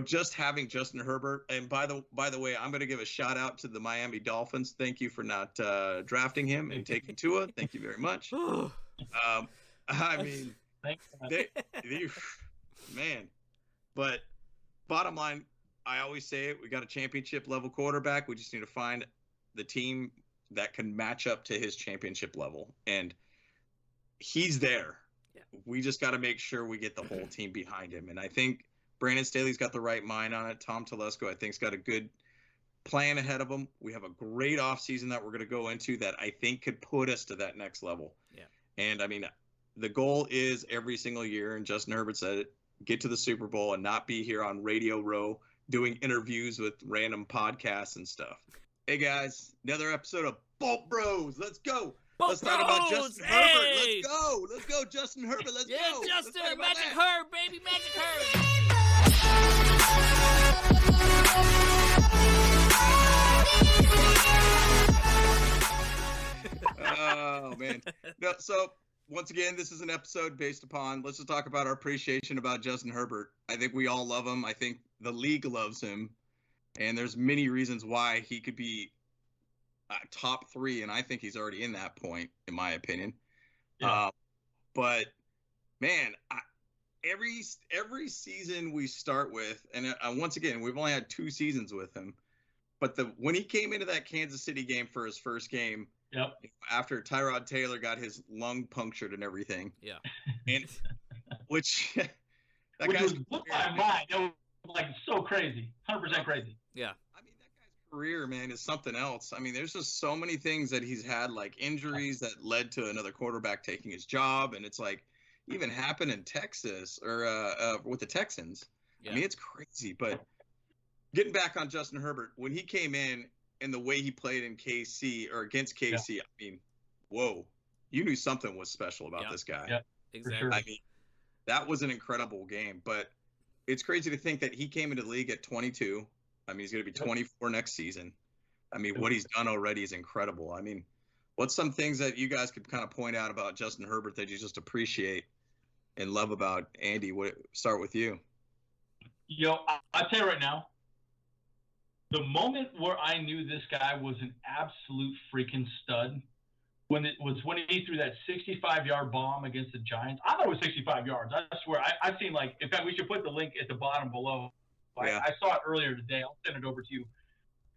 just having Justin Herbert, and by the way, I'm going to give a shout out to the Miami Dolphins. Thank you for not drafting him and taking Tua. Thank you very much. I mean, they, man. But bottom line, I always say it: we got a championship level quarterback. We just need to find the team that can match up to his championship level, and he's there. Yeah. We just got to make sure we get the whole team behind him, and I think Brandon Staley's got the right mind on it. Tom Telesco, I think, has got a good plan ahead of him. We have a great offseason that we're going to go into that I think could put us to that next level. Yeah. And, I mean, the goal is every single year, and Justin Herbert said it, get to the Super Bowl and not be here on Radio Row doing interviews with random podcasts and stuff. Hey, guys, another episode of Bolt Bros. Let's go. Let's talk about Justin Herbert. Let's go. Let's go, Justin Herbert. Let's go. Yeah, Justin, Magic Herb, baby, Magic Herb. Oh, man. No, so, once again, this is an episode based upon, let's just talk about our appreciation about Justin Herbert. I think we all love him. I think the league loves him. And there's many reasons why he could be top 3, and I think he's already in that point, in my opinion. Yeah. But, man, every season we start with, and once again, we've only had 2 seasons with him, but when he came into that Kansas City game for his first game, yep, after Tyrod Taylor got his lung punctured and everything, yeah, and which was blew my mind. It was like so crazy, 100% crazy. Yeah. I mean, that guy's career, man, is something else. I mean, there's just so many things that he's had, like injuries that led to another quarterback taking his job, and it's like even happened in Texas or with the Texans. Yeah. I mean, it's crazy. But getting back on Justin Herbert, when he came in and the way he played in KC or against KC, yeah. I mean, whoa, you knew something was special about this guy. Yeah, exactly. Sure. I mean, that was an incredible game. But it's crazy to think that he came into the league at 22. I mean, he's going to be 24 next season. I mean, what he's done already is incredible. I mean, what's some things that you guys could kind of point out about Justin Herbert that you just appreciate and love about Andy? Start with you. I'll tell you right now, the moment where I knew this guy was an absolute freaking stud when he threw that 65-yard bomb against the Giants. I thought it was 65 yards. I swear. I've seen, like, in fact, we should put the link at the bottom below. Yeah. I saw it earlier today. I'll send it over to you,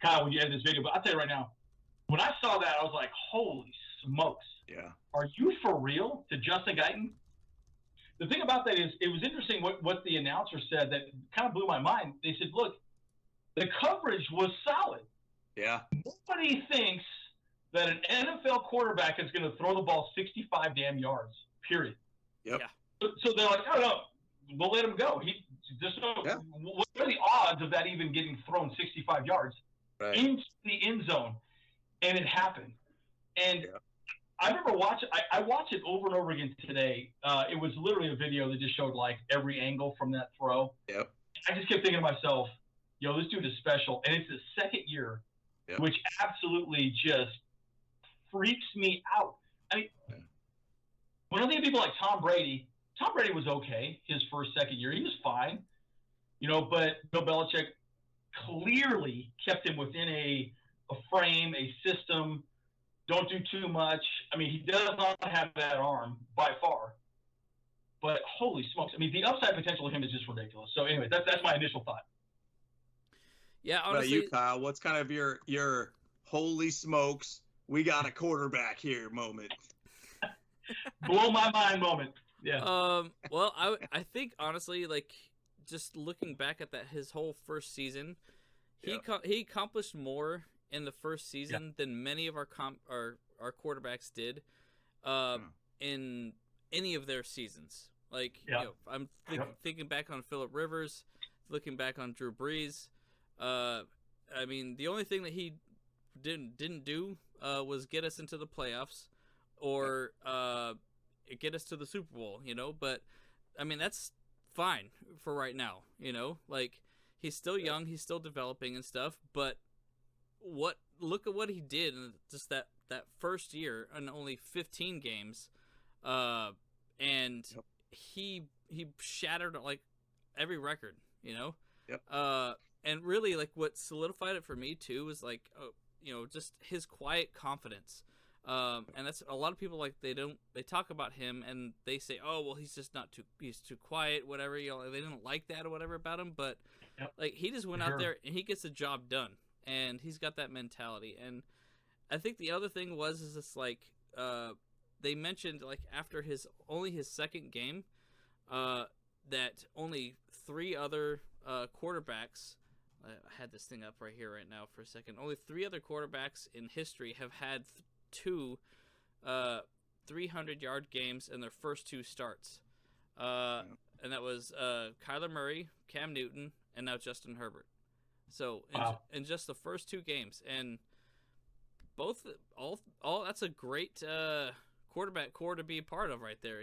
Kyle, when you edit this video. But I'll tell you right now, when I saw that, I was like, holy smokes. Yeah. Are you for real? To Justin Guyton? The thing about that is it was interesting what the announcer said that kind of blew my mind. They said, look, the coverage was solid. Yeah. Nobody thinks that an NFL quarterback is going to throw the ball 65 damn yards, period. Yep. Yeah. So they're like, oh, no, we'll let him go. What are the odds of that even getting thrown 65 yards into the end zone? And it happened. And I remember watching – I watched it over and over again today. It was literally a video that just showed, like, every angle from that throw. Yep. I just kept thinking to myself, this dude is special. And it's his second year, which absolutely just freaks me out. I mean, when I think of people like Tom Brady was okay his second year. He was fine, but Bill Belichick clearly kept him within a frame, a system. Don't do too much. I mean, he does not have that arm by far. But holy smokes. I mean, the upside potential of him is just ridiculous. So anyway, that's my initial thought. Yeah, honestly. What about you, Kyle? What's kind of your holy smokes, we got a quarterback here moment? Blow my mind moment. Yeah. Well, I think honestly, like, just looking back at his whole first season, he accomplished more in the first season than many of our quarterbacks did in any of their seasons. Like, I'm thinking back on Phillip Rivers, looking back on Drew Brees. I mean, the only thing that he didn't do was get us into the playoffs or get us to the Super Bowl, but I mean, that's fine for right now, like, he's still young, he's still developing and stuff, but look at what he did in just that first year in only 15 games, and he shattered like every record, Yep. And really, like, what solidified it for me too was like, just his quiet confidence. And that's a lot of people, like, they talk about him and they say, oh, well, he's just he's too quiet, whatever, they didn't like that or whatever about him. But like, he just went out there and he gets the job done, and he's got that mentality. And I think the other thing is this, like, they mentioned, like, after his second game, that only 3 other quarterbacks, I had this thing up right here right now for a second. Only 3 other quarterbacks in history have had 2 300-yard games in their first 2 starts. And that was Kyler Murray, Cam Newton, and now Justin Herbert. So in just the first 2 games, and all that's a great quarterback core to be a part of right there,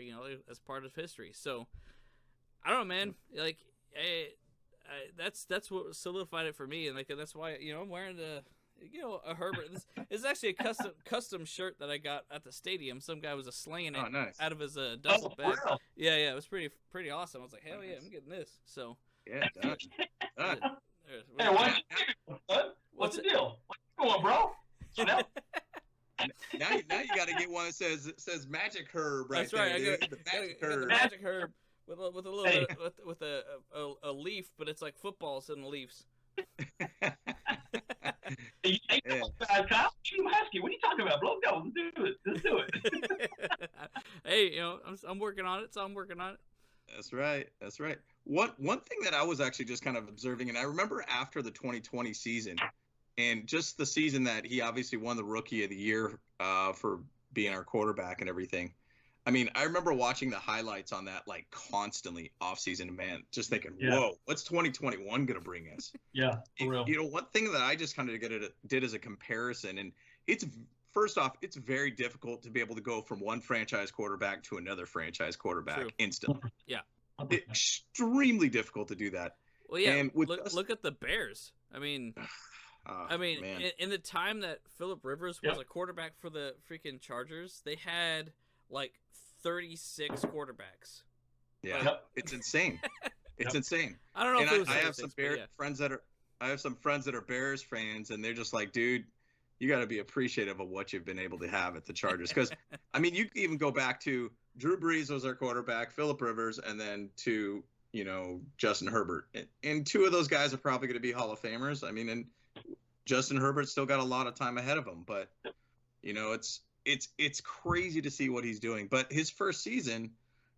as part of history. So I don't know, man. Like, that's what solidified it for me, and like that's why I'm wearing a Herbert. This is actually a custom shirt that I got at the stadium. Some guy was slinging it out of his duffel bag. Wow. Yeah, it was pretty awesome. I was like, hell yeah, I'm getting this. So yeah, done. Hey, what's the deal? What's going on, bro? Now you got to get one that says Magic Herb right. That's right. There, I got the Magic Herb with a little bit with a leaf, but it's like footballs and Leafs. Hey, Kyle, what are you talking about, bro? Go, let's do it. Hey, I'm working on it, so I'm working on it. That's right. One thing that I was actually just kind of observing, and I remember after the 2020 season, and just the season that he obviously won the Rookie of the Year for being our quarterback and everything. I mean, I remember watching the highlights on that, like, constantly off season, man, just thinking, whoa, what's 2021 going to bring us? Yeah, for real. One thing that I just kind of did as a comparison, and it's, first off, it's very difficult to be able to go from one franchise quarterback to another franchise quarterback instantly. Yeah. Extremely difficult to do that. Well, yeah, and look at the Bears. I mean, in the time that Phillip Rivers was a quarterback for the freaking Chargers, they had like 36 quarterbacks. Yeah, it's insane. It's insane. I don't know if it was I have some friends that are Bears fans, and they're just like, dude, you got to be appreciative of what you've been able to have at the Chargers. Because, I mean, you can even go back to Drew Brees was our quarterback, Phillip Rivers, and then to, Justin Herbert. And 2 of those guys are probably going to be Hall of Famers. I mean, and Justin Herbert's still got a lot of time ahead of him. But, it's crazy to see what he's doing. But his first season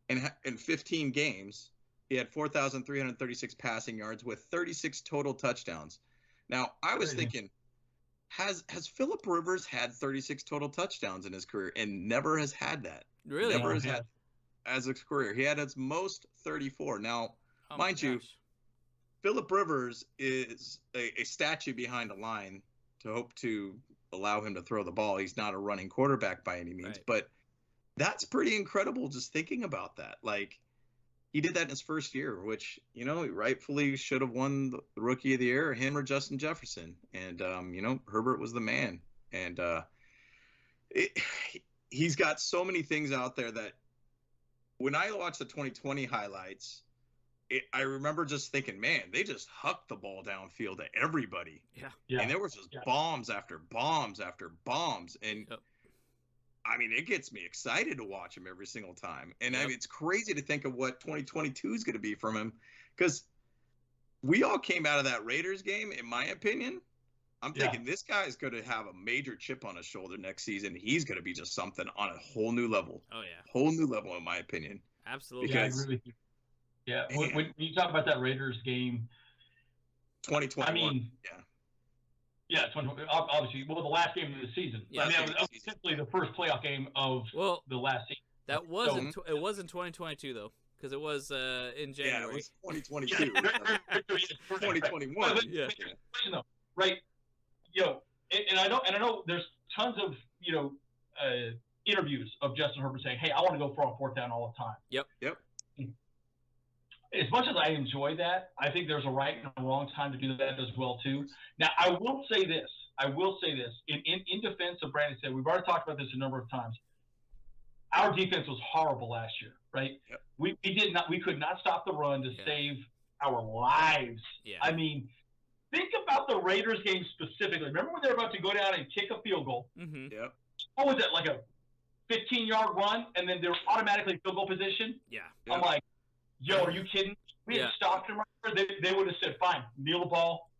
in 15 games, he had 4,336 passing yards with 36 total touchdowns. Now, I was thinking, has Phillip Rivers had 36 total touchdowns in his career? And never has had that. Really? Never has had as a career. He had his most 34. Now, mind you, Phillip Rivers is a statue behind a line to hope to allow him to throw the ball. He's not a running quarterback by any means, but that's pretty incredible just thinking about that. Like, he did that in his first year, which, he rightfully should have won the Rookie of the Year, him or Justin Jefferson. And, Herbert was the man. And he's got so many things out there that when I watched the 2020 highlights, I remember just thinking, man, they just hucked the ball downfield to everybody. Yeah. And there was just bombs after bombs after bombs. And I mean, it gets me excited to watch him every single time. And I mean, it's crazy to think of what 2022 is going to be from him, because we all came out of that Raiders game, in my opinion. I'm thinking this guy is going to have a major chip on his shoulder next season. He's going to be just something on a whole new level. Oh, yeah. Whole new level, in my opinion. Absolutely. Because, I agree with you. Yeah, when you talk about that Raiders game, 2021. I mean, yeah, obviously, the last game of the season. Yeah, I mean, that was simply the first playoff game of the last season. That wasn't. It was in 2022 though, because it was in January. Yeah, it was 2022. 2021. Yeah. Right. And I know there's tons of interviews of Justin Herbert saying, "Hey, I want to go for a 4th down all the time." Yep. As much as I enjoy that, I think there's a right and a wrong time to do that as well too. Now, I will say this. In defense of Brandon said, we've already talked about this a number of times. Our defense was horrible last year, right? Yep. We could not stop the run to save our lives. Yeah. I mean, think about the Raiders game specifically. Remember when they were about to go down and kick a field goal? Mm-hmm. Yep. What was it, like a 15-yard run, and then they're automatically field goal position? Yeah. I'm like, yo, are you kidding? We had stopped them right there. They would have said, fine, kneel the ball.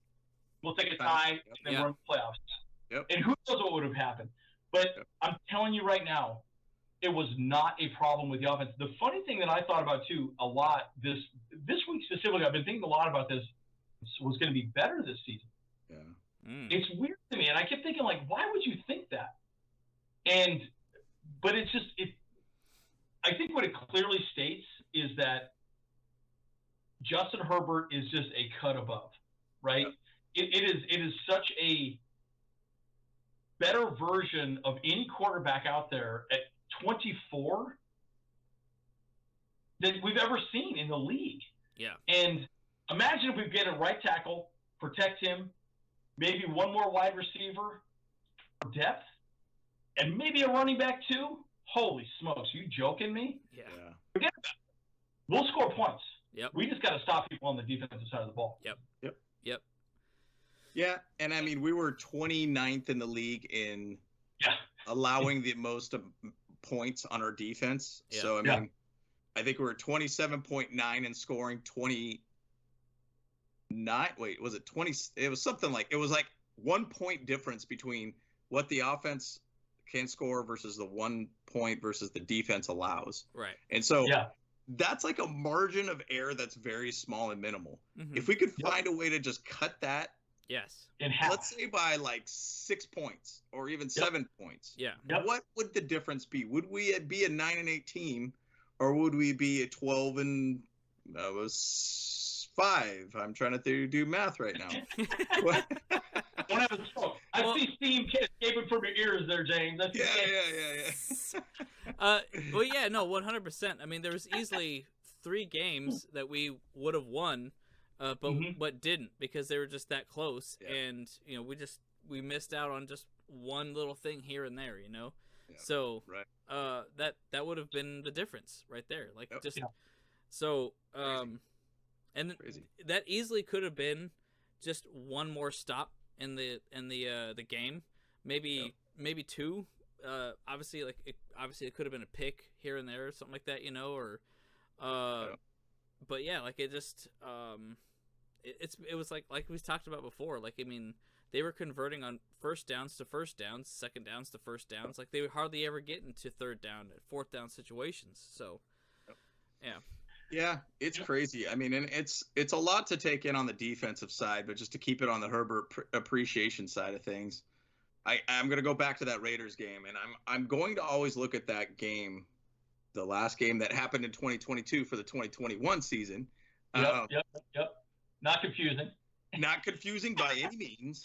We'll take a tie, and then we're in the playoffs. Yep. And who knows what would have happened. But I'm telling you right now, it was not a problem with the offense. The funny thing that I thought about, too, a lot this week specifically, I've been thinking a lot about this, was going to be better this season. Yeah. It's weird to me. And I kept thinking, like, why would you think that? But it's just, I think what it clearly states is that Justin Herbert is just a cut above, right? Yep. It is such a better version of any quarterback out there at 24 that we've ever seen in the league. Yeah. And imagine if we get a right tackle, protect him, maybe one more wide receiver for depth, and maybe a running back too. Holy smokes, you joking me? Yeah. Forget about it. We'll score points. Yep. We just got to stop people on the defensive side of the ball. Yep. Yeah, and I mean, we were 29th in the league in allowing the most points on our defense. Yeah. So, I mean, I think we were 27.9 in scoring, 29. Wait, was it 20? It was something like, it was like 1 point difference between what the offense can score versus the 1 point versus the defense allows. Right. And so that's like a margin of error that's very small and minimal. Mm-hmm. If we could find a way to just cut that, in half. Let's say by like 6 points or even 7 points. Yeah. What would the difference be? Would we be a 9-8 team, or would we be a 12-5? I'm trying to do math right now. Don't have a stroke. I see steam escaping from your ears there, James. Well, yeah, no, 100%. I mean, there was easily 3 games that we would have won. But didn't, because they were just that close, and we missed out on just one little thing here and there, So that would have been the difference right there, so and crazy. That easily could have been just one more stop in the game, maybe 2. Obviously, it could have been a pick here and there or something like that, or but yeah, like it just it was like we talked about before. Like, I mean, they were converting on first downs to first downs, second downs to first downs. Like, they would hardly ever get into third down and fourth down situations. So, yeah, it's crazy. I mean, and it's a lot to take in on the defensive side, but just to keep it on the Herbert appreciation side of things, I'm going to go back to that Raiders game, and I'm going to always look at that game, the last game that happened in 2022 for the 2021 season. Yep. Not confusing. Not confusing by any means.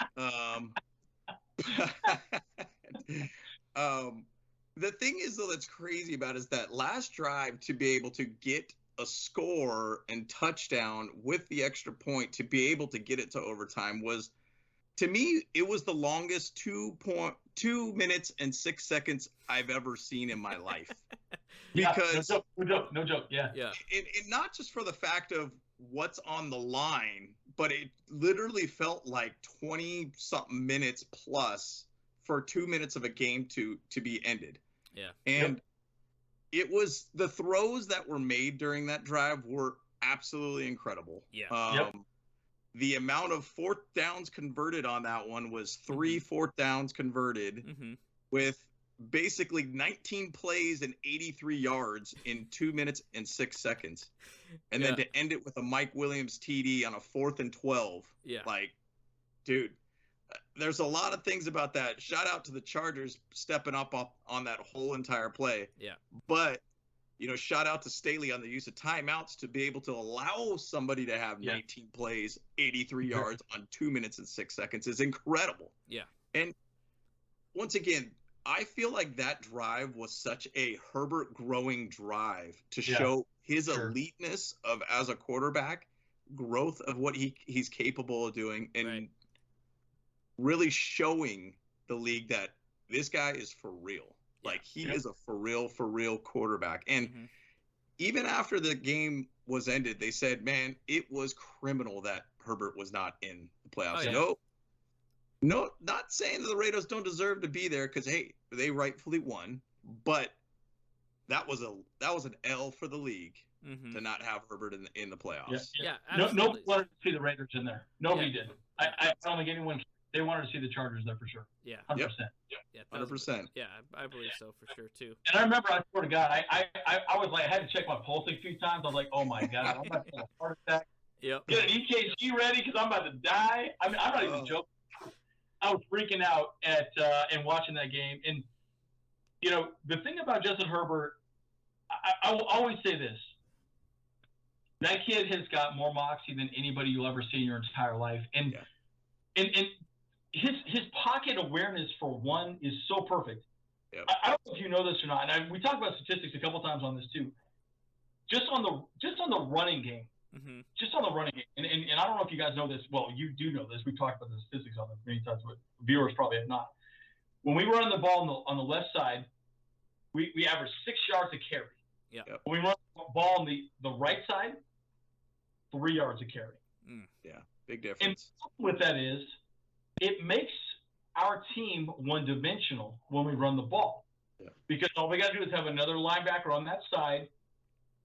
The thing is, though, that's crazy about is that last drive, to be able to get a score and touchdown with the extra point, to be able to get it to overtime, was, to me, it was the longest 2 minutes and 6 seconds I've ever seen in my life. Because no joke. Yeah. And not just for the fact of what's on the line, but it literally felt like 20 something minutes plus for 2 minutes of a game to be ended. Yeah. And it was, the throws that were made during that drive were absolutely incredible. Yeah. The amount of fourth downs converted on that one was 3 fourth downs converted with basically 19 plays and 83 yards in 2 minutes and 6 seconds. And then to end it with a Mike Williams TD on a 4th and 12. Yeah. Like, dude, there's a lot of things about that. Shout out to the Chargers stepping up on that whole entire play. Yeah. But, shout out to Staley on the use of timeouts to be able to allow somebody to have 19 plays, 83 yards on 2 minutes and 6 seconds is incredible. Yeah. And once again, I feel like that drive was such a Herbert growing drive to show his eliteness of, as a quarterback, growth of what he's capable of doing, and really showing the league that this guy is for real. Like, he is a for real quarterback. And even after the game was ended, they said, man, it was criminal that Herbert was not in the playoffs. Oh, yeah. No, not saying that the Raiders don't deserve to be there, because hey, they rightfully won, but that was an L for the league to not have Herbert in the playoffs. Yeah, nobody wanted to see the Raiders in there. Nobody did. I don't think anyone. They wanted to see the Chargers there for sure. Yeah, 100%. Yeah, 100%. Yeah, I believe so for sure too. And I remember, I swear to God, I was like, I had to check my pulse a few times. I was like, oh my God, I'm about to have a heart attack. Yep. Get an EKG ready because I'm about to die. I mean, I'm not even joking. I was freaking out at and watching that game. And you know, the thing about Justin Herbert, I will always say this: that kid has got more moxie than anybody you'll ever see in your entire life. And his pocket awareness, for one, is so perfect. Yep. I don't know if you know this or not, and we talked about statistics a couple times on this too. Just on the running game, just on the running game, and I don't know if you guys know this. Well, you do know this. We've talked about the statistics on this many times, but viewers probably have not. When we run the ball on the left side, we average 6 yards a carry. Yeah. When we run the ball on the right side, 3 yards a carry. Yeah, big difference. And what that is, it makes our team one-dimensional when we run the ball. Yeah. Because all we got to do is have another linebacker on that side,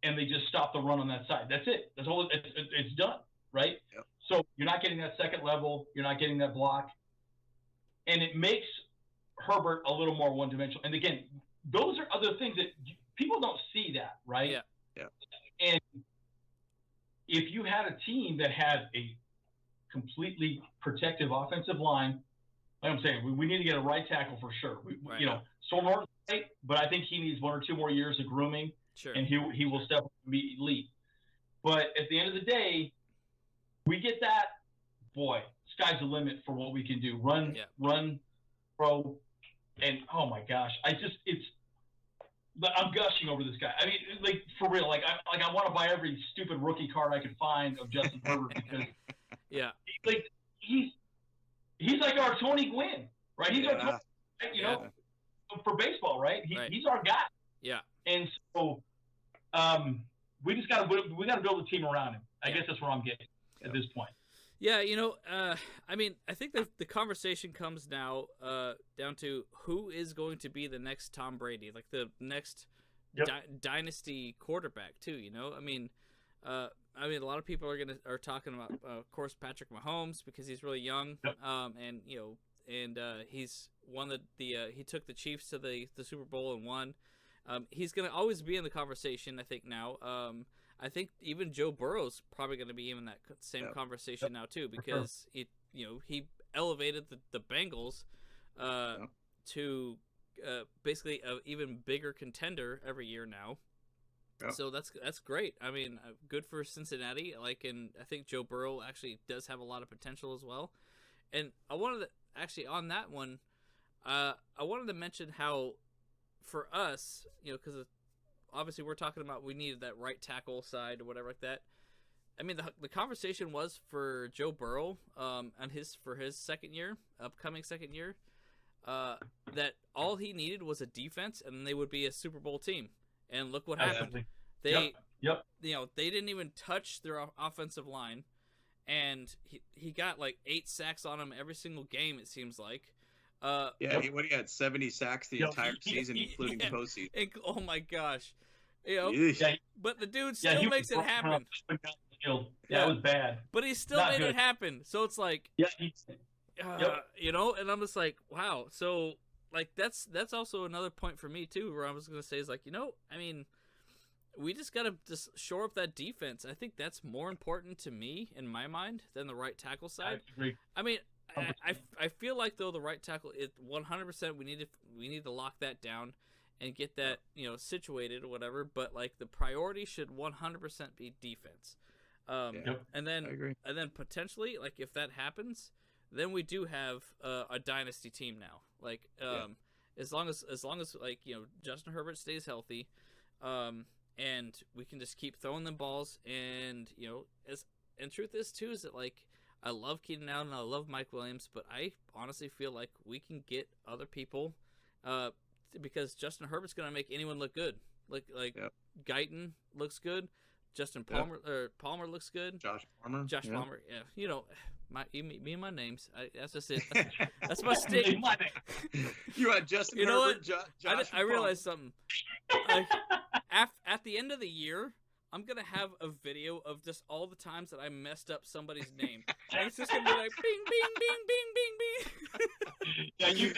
and they just stop the run on that side. That's it. That's all. It's done, right? Yep. So you're not getting that second level. You're not getting that block. And it makes Herbert a little more one-dimensional. And again, those are other things that people don't see that, right? Yeah. Yeah. And if you had a team that had a completely protective offensive line, like I'm saying, we need to get a right tackle for sure. You know, Stormhorn's great, but I think he needs 1 or 2 more years of grooming, and he will step up and be elite. But at the end of the day, we get that, boy, sky's the limit for what we can do. Run, throw, and oh my gosh, I'm gushing over this guy. I mean, like, for real, I want to buy every stupid rookie card I could find of Justin Herbert because he's like our Tony Gwynn, right? He's our Tony, you know, for baseball, right? He's our guy. Yeah. And so we got to build a team around him. I guess that's where I'm getting at this point. Yeah, you know, I mean, I think the conversation comes now down to who is going to be the next Tom Brady, like the next dynasty quarterback, too. You know, I mean, a lot of people are talking about, of course, Patrick Mahomes because he's really young, and you know, and he's won he took the Chiefs to the Super Bowl and won. He's going to always be in the conversation, I think now. I think even Joe Burrow's probably going to be in that same conversation now too, because he elevated the Bengals to basically an even bigger contender every year now. Yep. So that's great. I mean, good for Cincinnati. And I think Joe Burrow actually does have a lot of potential as well. And I wanted to actually on that one, I wanted to mention how for us, you know, because obviously we're talking about we needed that right tackle side or whatever like that. I mean, the conversation was for Joe Burrow for his upcoming second year, that all he needed was a defense and they would be a Super Bowl team. And look what happened. They you know, they didn't even touch their offensive line, and he got like 8 sacks on him every single game, it seems like. He had 70 sacks the entire season, including the postseason. Oh my gosh, you know, but the dude still makes it happen. It was bad, but he still made it happen. So it's like, you know, and I'm just like, wow. So like that's also another point for me too, where I was gonna say is like, you know, I mean, we just gotta just shore up that defense. I think that's more important to me in my mind than the right tackle side. I agree. I mean, I feel like though the right tackle is 100%. We need to lock that down and get that, you know, situated or whatever. But like the priority should 100% be defense. And then I agree. And then potentially, like if that happens, then we do have a dynasty team now. Like as long as like, you know, Justin Herbert stays healthy, and we can just keep throwing them balls, and you know, and truth is too is that like. I love Keenan Allen and I love Mike Williams, but I honestly feel like we can get other people because Justin Herbert's going to make anyone look good. Like Yep. Guyton looks good. Justin Palmer Palmer looks good. Josh Palmer. Palmer, yeah. You know, me and my names. That's just it. That's my stick. You had Justin You know Herbert, what? I realized something. Like, at the end of the year, I'm gonna have a video of just all the times that I messed up somebody's name, and it's just gonna be like bing, bing, bing, bing, bing, bing. Yeah, you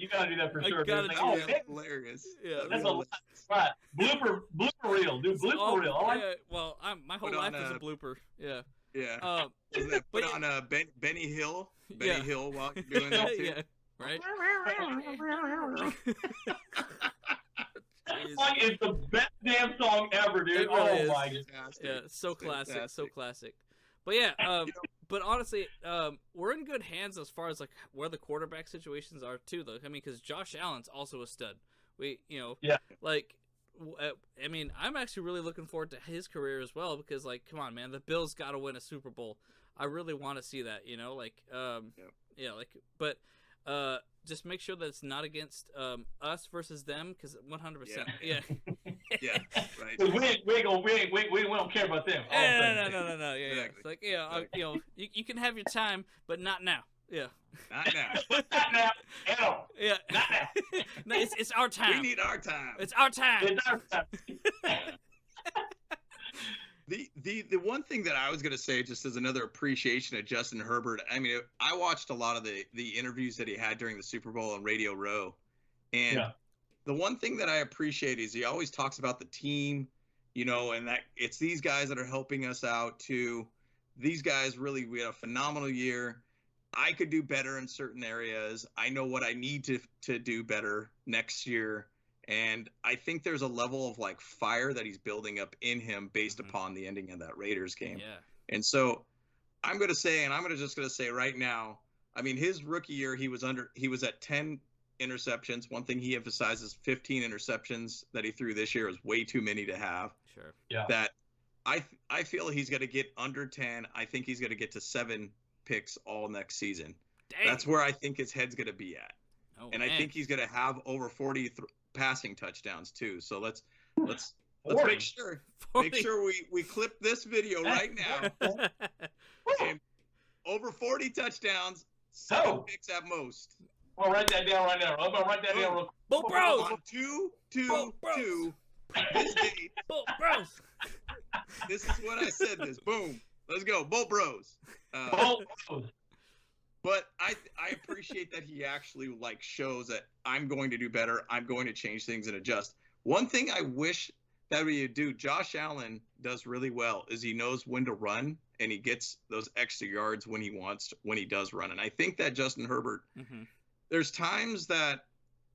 gotta do that for sure. Gotta Like, do that. Hilarious. Yeah, that's a lot. Right. Blooper reel, dude. Blooper reel. All right. Yeah, well, my whole life is a blooper. Yeah. Yeah. Put on Benny Hill. Benny Hill while you're doing that too. Yeah. Right. It's the best damn song ever, dude. It really is. My God. Yeah, so classic, so classic. But yeah, but honestly, we're in good hands as far as like where the quarterback situations are too, though. I mean, because Josh Allen's also a stud. Like, I mean, I'm actually really looking forward to his career as well because, like, come on, man, the Bills got to win a Super Bowl. I really want to see that, but just make sure that it's not against us versus them, because 100%. Yeah. Yeah. Right. We don't care about them. No. Yeah. It's like, you can have your time, but not now. Yeah. Not now. Not now. At all. Yeah. Not now. No, it's our time. We need our time. It's our time. It's our time. The one thing that I was going to say, just as another appreciation of Justin Herbert, I mean, I watched a lot of the interviews that he had during the Super Bowl on Radio Row, and the one thing that I appreciate is he always talks about the team, and that it's these guys that are helping us out too. These guys really, we had a phenomenal year. I could do better in certain areas. I know what I need to do better next year. And I think there's a level of like fire that he's building up in him based upon the ending of that Raiders game. Yeah. And so I'm going to say, and I'm just going to say right now, I mean, his rookie year, he was at 10 interceptions. One thing he emphasizes, 15 interceptions that he threw this year is way too many to have. Sure. Yeah. That I feel he's going to get under 10. I think he's going to get to 7 picks all next season. Dang. That's where I think his head's going to be at. Oh, and man. I think he's going to have over 40 passing touchdowns too. So let's make sure we clip this video right now. And over 40 touchdowns, 7 picks at most. I'll write that down right now. I'm gonna write that down real quick. Bolt Bros. On 2-2-2. This date. Bolt Bros. This is what I said. This boom. Let's go, Bolt Bros. Bolt Bros. But I appreciate that he actually like shows that I'm going to do better. I'm going to change things and adjust. One thing I wish that we would do, Josh Allen does really well, is he knows when to run and he gets those extra yards when he does run. And I think that Justin Herbert, there's times that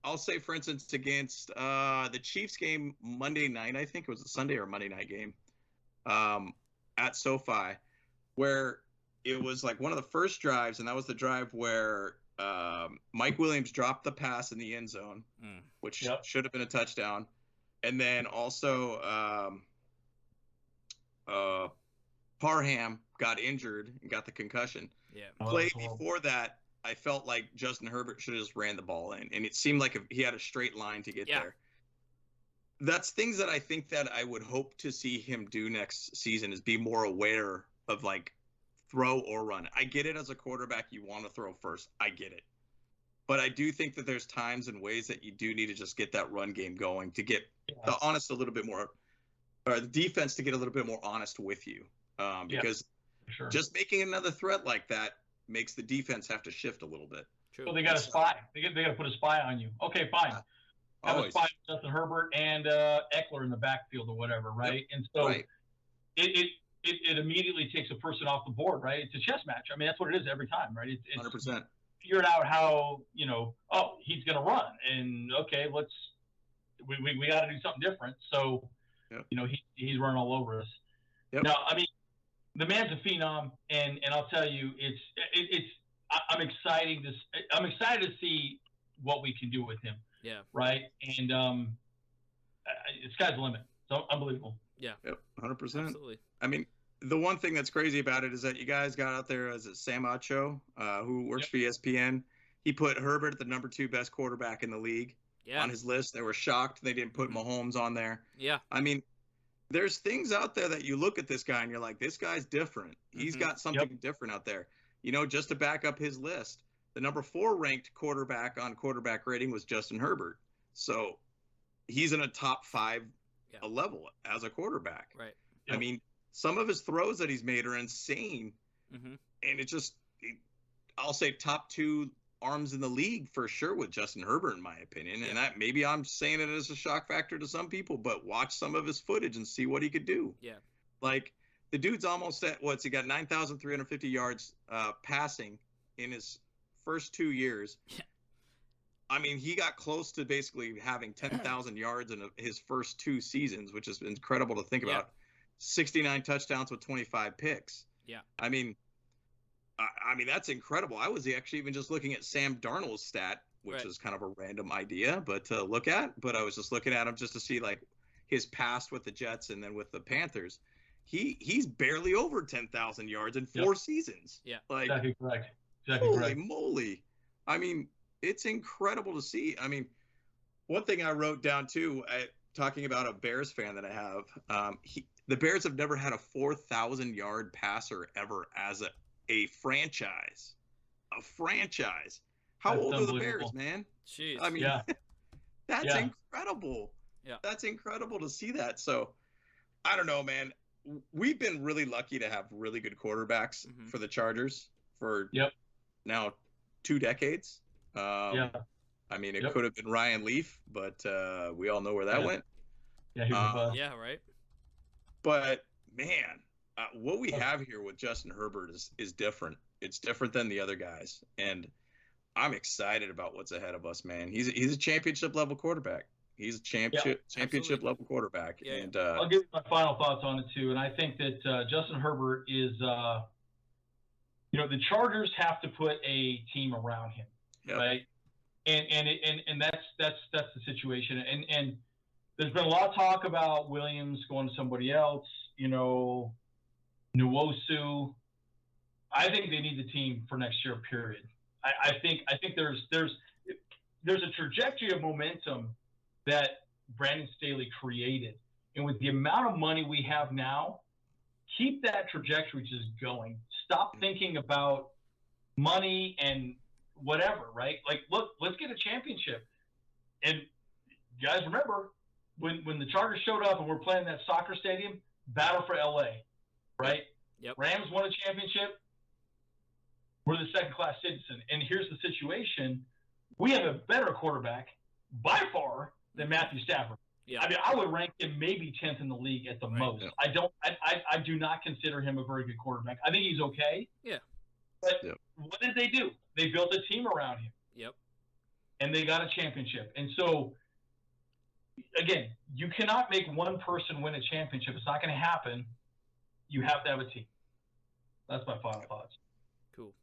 I'll say, for instance, against the Chiefs game Monday night, I think it was a Sunday or Monday night game at SoFi, where it was like one of the first drives, and that was the drive where Mike Williams dropped the pass in the end zone, which should have been a touchdown. And then also Parham got injured and got the concussion. Yeah. Play before that, I felt like Justin Herbert should have just ran the ball in, and it seemed like he had a straight line to get there. That's things that I think that I would hope to see him do next season, is be more aware of like throw or run. I get it, as a quarterback, you want to throw first. I get it. But I do think that there's times and ways that you do need to just get that run game going to get the honest a little bit more, or the defense to get a little bit more honest with you. Because just making another threat like that makes the defense have to shift a little bit. True. Well, they got a spy. They got to put a spy on you. Okay, fine. Have a spy on Justin Herbert and Eckler in the backfield or whatever, right? And so it immediately takes a person off the board, right? It's a chess match. I mean, that's what it is every time, right? It's 100%. Figured out how, he's going to run. And, okay, we got to do something different. So, he's running all over us. Yep. Now, I mean, the man's a phenom, and I'll tell you, I'm excited to see what we can do with him. Yeah. Right. And the sky's the limit. So unbelievable. Yeah. Yep. 100%. Absolutely. I mean, the one thing that's crazy about it is that you guys got out there as a Sam Acho, who works for ESPN. He put Herbert the number 2 best quarterback in the league. on his list. They were shocked they didn't put Mahomes on there. Yeah. I mean, there's things out there that you look at this guy and you're like, this guy's different. He's got something different out there. Just to back up his list, the number 4 ranked quarterback on quarterback rating was Justin Herbert. So he's in a top 5 level as a quarterback. Right. I mean, some of his throws that he's made are insane. And it just, I'll say top 2 arms in the league for sure with Justin Herbert, in my opinion. And maybe I'm saying it as a shock factor to some people, but watch some of his footage and see what he could do. Yeah. Like, the dude's almost at, he got 9,350 yards passing in his first 2 years. Yeah. I mean, he got close to basically having 10,000 yards in his first 2 seasons, which is incredible to think about. 69 touchdowns with 25 picks. Yeah. I mean, that's incredible. I was actually even just looking at Sam Darnold's stat, which is kind of a random idea, but to look at. But I was just looking at him just to see like his past with the Jets and then with the Panthers. He's barely over 10,000 yards in 4 seasons. Yeah, like exactly correct. Holy moly! I mean, it's incredible to see. I mean, one thing I wrote down too, talking about a Bears fan that I have. The Bears have never had a 4,000-yard passer ever as a franchise. A franchise. How old are the Bears, man? Jeez. I mean, that's incredible. Yeah. That's incredible to see that. So, I don't know, man. We've been really lucky to have really good quarterbacks for the Chargers for now 2 decades. I mean, it could have been Ryan Leaf, but we all know where that went. Yeah, he was yeah, right. But, man, what we have here with Justin Herbert is different. It's different than the other guys. And I'm excited about what's ahead of us, man. He's a championship-level quarterback. He's a championship level quarterback. Yeah. And I'll give you my final thoughts on it, too. And I think that Justin Herbert is the Chargers have to put a team around him, right? And that's the situation. And there's been a lot of talk about Williams going to somebody else, Nwosu. I think they need the team for next year, period. I think there's a trajectory of momentum that Brandon Staley created. And with the amount of money we have now, keep that trajectory just going. Stop thinking about money and whatever, right? Like, look, let's get a championship. And you guys remember when the Chargers showed up and we're playing that soccer stadium, battle for LA, right? Yep. Rams won a championship. We're the second-class citizen. And here's the situation. We have a better quarterback by far than Matthew Stafford. Yeah. I mean, I would rank him maybe 10th in the league at the most. Yeah. I do not consider him a very good quarterback. I think he's okay. Yeah. But what did they do? They built a team around him. Yep. And they got a championship. And so, again, you cannot make one person win a championship. It's not going to happen. You have to have a team. That's my final thoughts. Cool.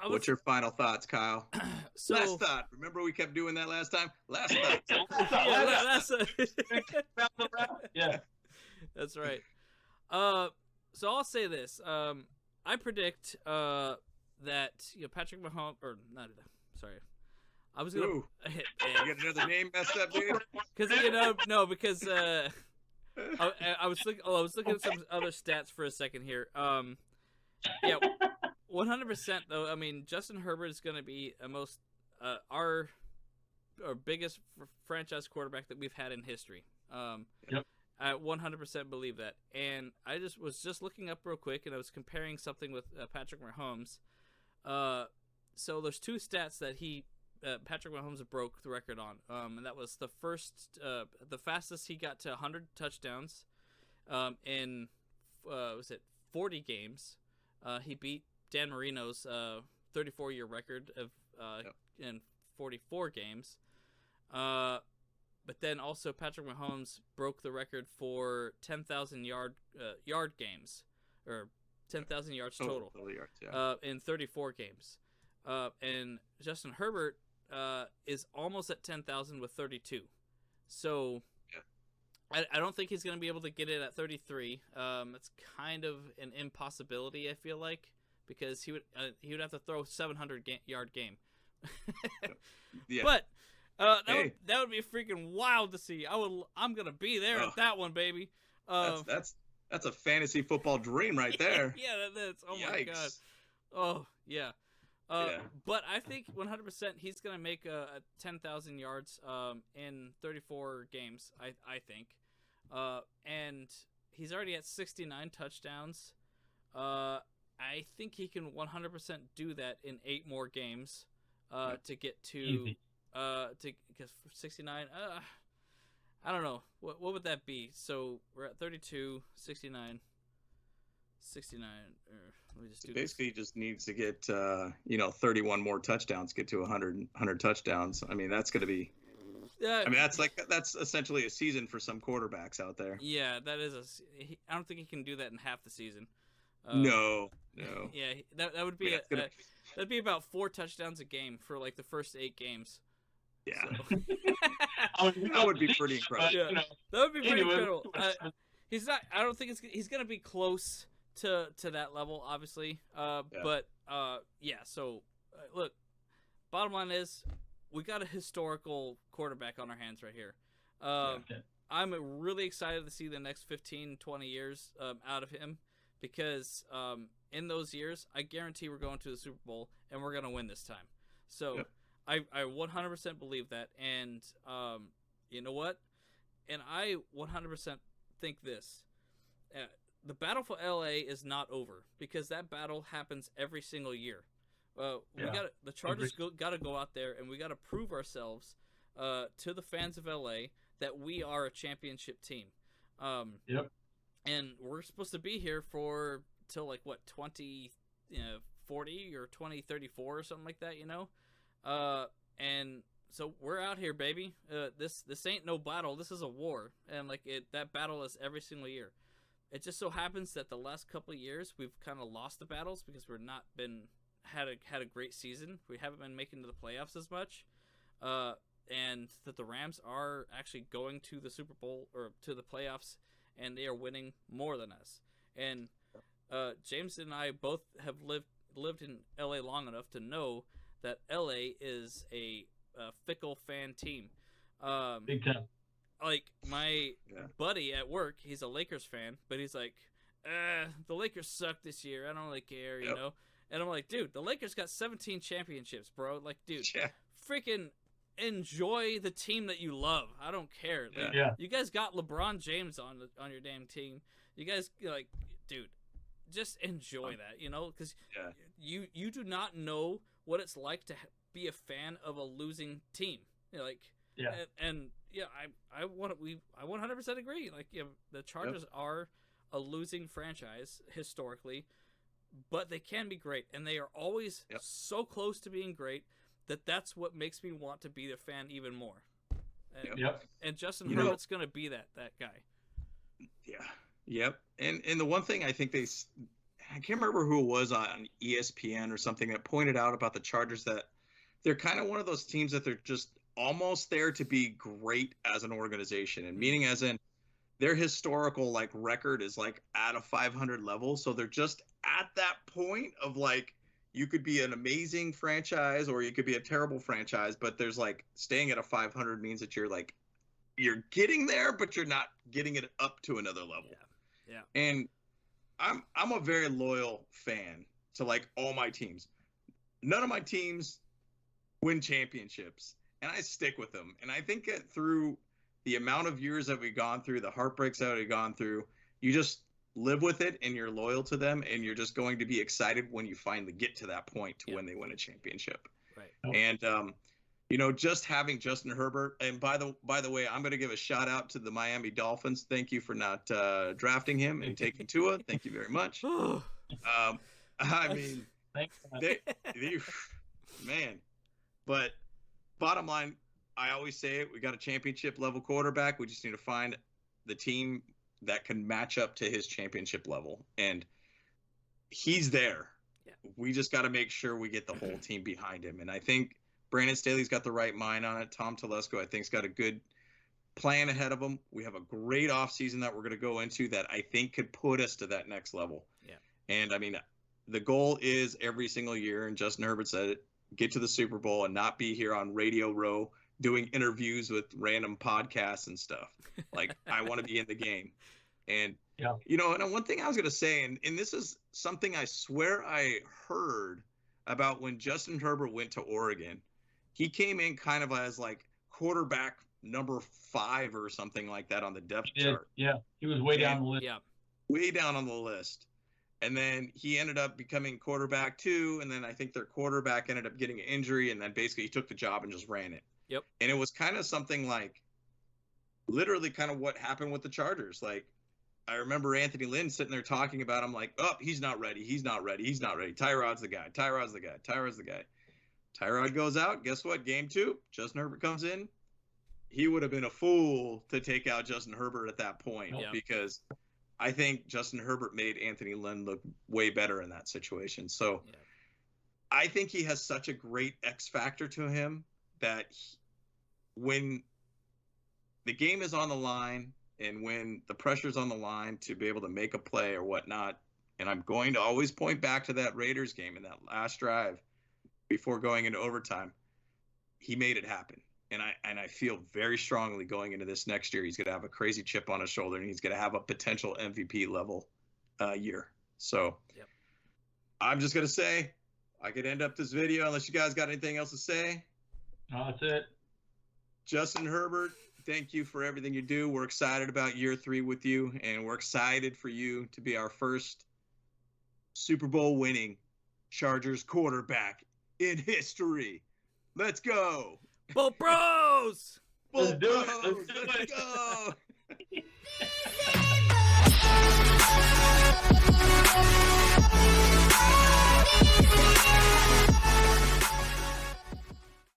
What's your final thoughts, Kyle? So, last thought. Remember we kept doing that last time? Last thought. Yeah. That's right. So I'll say this. I predict that Patrick Mahomes, or not. Sorry, I was gonna. You get another name messed up, dude. Because because I was looking at some other stats for a second here. 100% though. I mean, Justin Herbert is going to be our biggest franchise quarterback that we've had in history. I 100% believe that. And I was looking up real quick, and I was comparing something with Patrick Mahomes. So there's 2 stats that Patrick Mahomes broke the record on, and that was the fastest he got to 100 touchdowns in 40 games. He beat Dan Marino's 34-year record of in 44 games. But then also Patrick Mahomes broke the record for 10,000 yard games, or 10,000 yards total in 34 games. And Justin Herbert is almost at 10,000 with 32. So I don't think he's going to be able to get it at 33. It's kind of an impossibility, I feel like, because he would have to throw 700 yard game. Yeah. But That would be freaking wild to see. I'm gonna be there at that one, baby. That's a fantasy football dream right there. Yeah, that's. Oh Yikes. my god. Oh yeah. But I think 100% he's gonna make a 10,000 yards in 34 games. I think, and he's already at 69 touchdowns. I think he can 100% do that in 8 more games to get to because 69. I don't know what would that be. So we're at 32, 69. 69. Let me just do basically this. Just needs to get 31 more touchdowns, get to 100 touchdowns. I mean, that's going to be. I mean, that's essentially a season for some quarterbacks out there. Yeah, that is I don't think he can do that in half the season. No. Yeah, that would be that'd be about 4 touchdowns a game for like the first 8 games. Yeah. So. That would be pretty incredible. Yeah, that would be pretty incredible. He's not. I don't think he's going to be close to that level, obviously. But yeah. So look, bottom line is we got a historical quarterback on our hands right here. I'm really excited to see the next 15, 20 years out of him because in those years, I guarantee we're going to the Super Bowl and we're going to win this time. So. Yep. I 100% believe that, and you know what? And I 100% think this: the battle for LA is not over because that battle happens every single year. The Chargers got to go out there and we got to prove ourselves to the fans of LA that we are a championship team. And we're supposed to be here till like what 2040 or 2034 or something like that, and so we're out here, baby. This ain't no battle. This is a war, and that battle is every single year. It just so happens that the last couple of years we've kind of lost the battles because we're not had a great season. We haven't been making to the playoffs as much, and that the Rams are actually going to the Super Bowl or to the playoffs, and they are winning more than us. And James and I both have lived in LA long enough to know that LA is a fickle fan team. Big time. Like my buddy at work, he's a Lakers fan, but he's like, the Lakers suck this year. I don't really care, you know? And I'm like, dude, the Lakers got 17 championships, bro. Like, dude, freaking enjoy the team that you love. I don't care. Like, you guys got LeBron James on your damn team. You guys, like, dude, just enjoy that, because you do not know what it's like to be a fan of a losing team. I 100% agree. Like, the Chargers are a losing franchise historically, but they can be great, and they are always so close to being great that's what makes me want to be the fan even more. And Justin Herbert's going to be that guy. Yeah. Yep. And the one thing I think I can't remember who it was on ESPN or something that pointed out about the Chargers that they're kind of one of those teams that they're just almost there to be great as an organization, and meaning as in their historical record is at a 500 level. So they're just at that point of you could be an amazing franchise or you could be a terrible franchise, but there's staying at a 500 means that you're getting there, but you're not getting it up to another level. Yeah. And I'm a very loyal fan to all my teams. None of my teams win championships, and I stick with them. And I think that through the amount of years that we've gone through, the heartbreaks that we've gone through, you just live with it and you're loyal to them, and you're just going to be excited when you finally get to that point to when they win a championship. Right. And just having Justin Herbert, and by the way, I'm going to give a shout out to the Miami Dolphins. Thank you for not drafting him and taking Tua. Thank you very much. I mean, man, but bottom line, I always say it. We got a championship level quarterback. We just need to find the team that can match up to his championship level, and he's there. Yeah. We just got to make sure we get the whole team behind him, and I think Brandon Staley's got the right mind on it. Tom Telesco, I think, has got a good plan ahead of him. We have a great offseason that we're going to go into that I think could put us to that next level. Yeah. And, I mean, the goal is every single year, and Justin Herbert said it, get to the Super Bowl and not be here on Radio Row doing interviews with random podcasts and stuff. Like, I want to be in the game. And, you know, and one thing I was going to say, and this is something I swear I heard about when Justin Herbert went to Oregon. He came in kind of as like quarterback number 5 or something like that on the depth chart. Yeah, he was way down the list. Yeah, way down on the list. And then he ended up becoming quarterback 2, and then I think their quarterback ended up getting an injury, and then basically he took the job and just ran it. Yep. And it was kind of something like literally kind of what happened with the Chargers. Like, I remember Anthony Lynn sitting there talking about him like, oh, he's not ready. He's not ready. He's not ready. Tyrod's the guy. Tyrod's the guy. Tyrod's the guy. Tyrod goes out. Guess what? Game 2, Justin Herbert comes in. He would have been a fool to take out Justin Herbert at that point because I think Justin Herbert made Anthony Lynn look way better in that situation. So I think he has such a great X factor to him that when the game is on the line and when the pressure's on the line to be able to make a play or whatnot, and I'm going to always point back to that Raiders game in that last drive before going into overtime, he made it happen. And I feel very strongly going into this next year, he's going to have a crazy chip on his shoulder, and he's going to have a potential MVP level year. So I'm just going to say I could end up this video unless you guys got anything else to say. No, that's it. Justin Herbert, thank you for everything you do. We're excited about year 3 with you, and we're excited for you to be our first Super Bowl winning Chargers quarterback in history. Let's go. Bull Bros! Bull Let's do it. Bros! Let's go.